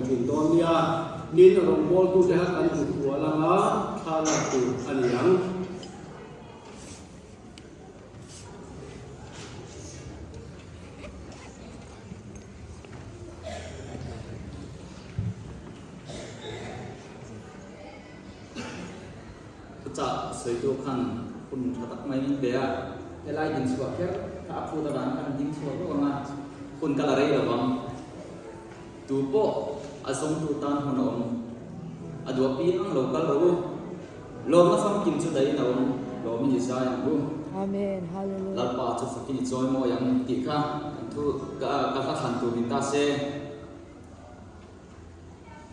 จุดตอนนี้นินอารมณ์บอลกูจะหักกันถูกหัวละงะท่าละตูอันยังจะสวยตัวขันคุณทักไม่เดียไล่ดินสวดแค่ถ้าพูดตลาดกันดินสวดก็มาคุณกะอะไรหรอบ้างตัวโปอาสมตัวตานหัวนมอดัวปีนั่งโลกัลรู้โลมาฟังกินสุดใดนะองโลมีใจอย่างรู้อาเมนฮาเลลูยาลับป่าจะฟังกินจอยโมอย่างติดข้าทุกกะขันตัวบินตาเซ่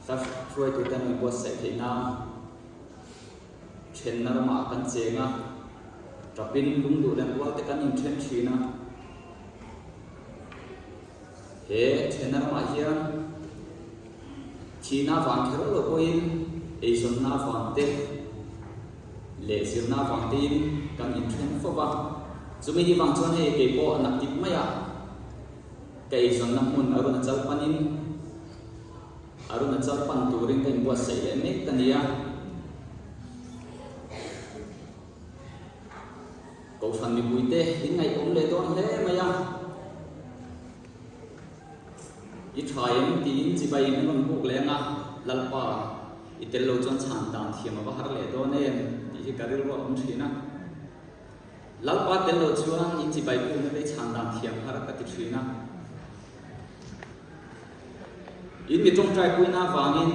สักช่วยตัวแต่ไม่บวชเสกให้น้ำเช่นนารมากันเจงะจะเป็นลุงดูแลวัวแต่กันยิ่งเช่นชีนะเฮ้เช่นนารมาเฮียนชีน่าฟังแค่รู้ว่าอินไอ้ส่วนน่าฟังเต้เลี้ยงน่าฟังตีนกันยิ่งเช่นฟ้าบ้าจะไม่ได้ฟังชนให้เก็บโบนักติดไม่อะไอ้ส่วนน้ำมันอารมณ์จับปันินอารมณ์จับปันตัวเรื่องเป็นบัวเสียเน็กกันเนี่ยก็ฟังมีบุยเต้ยังไงผมเลยตอนเล่มายังอีทายมันตีนจีบายมันบุกเลยนะลัลปาอีเตลโลจนฉันตามเทียมว่าฮาร์เลตอนนี้ที่การเรียกว่าอุ้มชีนะลัลปาเตลโลจวนอีจีบายพูดไม่ฉันตามเทียมฮาร์กติชีนะอินมีตรงใจคุยน่าฟังอิน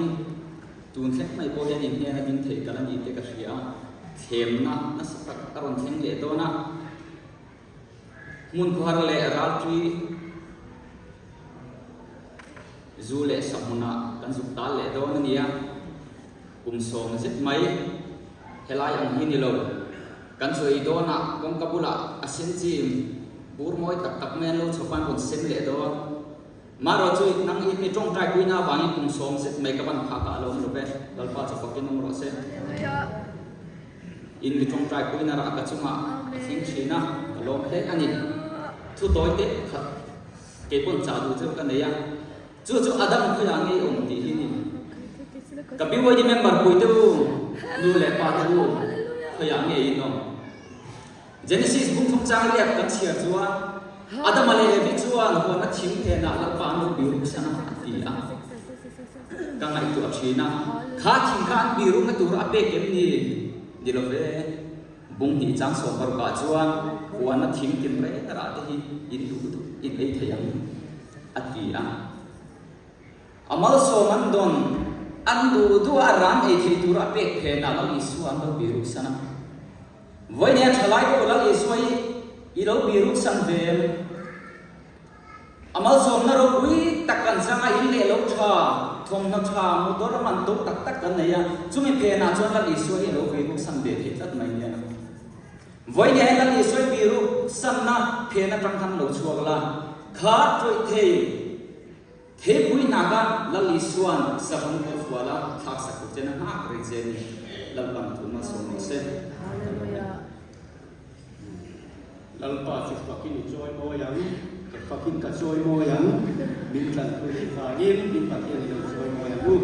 ตูนเช็คไม่พอยังอินเฮียนะดินเทกันนี่เตกเสียเข็มนะนัสตักตอนเช็งเลตัวนะมุนคุฮาร์เลรัลจีจูเลสมุนะกันสุดตาเลตัวนี่ยังกุมสองเจ็ดไม่เฮลายอังฮินิโลกันสวยตัวนะกงกบุละอาศินจีมบูร์มอยตักเมนโลชปันคนเซมเลตัวมาเราช่วยนั่งอินมีตรงใจคุยน่าฟังกุมสองเจ็ดไม่กับบันพากาลงรูปแบบลัลปาจะฟักกินนมรสเซอินมีตรงใจคุยน่ารักกับจุมาสิ่งชีนะลงเล่นอันนี้ทุกตัวเด็กขัดเก็บปนจ่าดูเจ้ากันเนี่ยจู่ๆอาดัมก็ยังไงองค์ที่นี่กับพี่วัยที่เมมเบอร์คุยตัวดูแลป้าตัวก็ยังไงอินโน่เจเนซิสบุ้งทุ่งจางเรียกกันเชียร์จัวอาดัมมาเลยวิจัวนักวันนักชิมเทน่าลับปานุบิรุษนะที่อ่ะกังไงตัวอับชีนะข้าทิ้งข้าบิรุษนักตัวอับเบกเก็บนี่ดีแล้วเว้บุ้งหิจังสอบประกาศจัววันนักชิมกินไรตราที่อินดูอินไอทยังอัดที่อ่ะอามาลโซมันดอนอันดูตัวร้านไอที่ตัวรับเป็กเพน่าลักอิสวานักบิรุษนะวันนี้ทลายก็ลักอิสวายอีเราบิรุษสันเวลอามาลโซมันเราคุยตักกันสังอินเลลกชาทงนักชามุดรมันตุกตักกันเนี่ยจุ่มเพน่าจนลักอิสวายเราบิรุษสันเวลที่ตัดไม่เนี่ยวันนี้ลักอิสวายบิรุษสันนะเพน่าตั้งทำเราชัวร์ละขาดตัวเทเทปุยนากันลัลิสวนสหันกุฟวาลาทักษะกุเจนะฮักริเจนีลัลบันทุมาสมุเซลัลปาสิฟักกินจอยโมยังฟักกินกัจอยโมยังบินตันคุยฟายินบินปัตเตอร์จอยโมยังรู้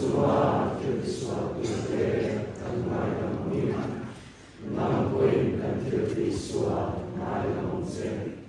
Sua Kiri Sua Kiri Tanmai Lamim Nam Queen Kan Kiri Sua Mai Lam Sen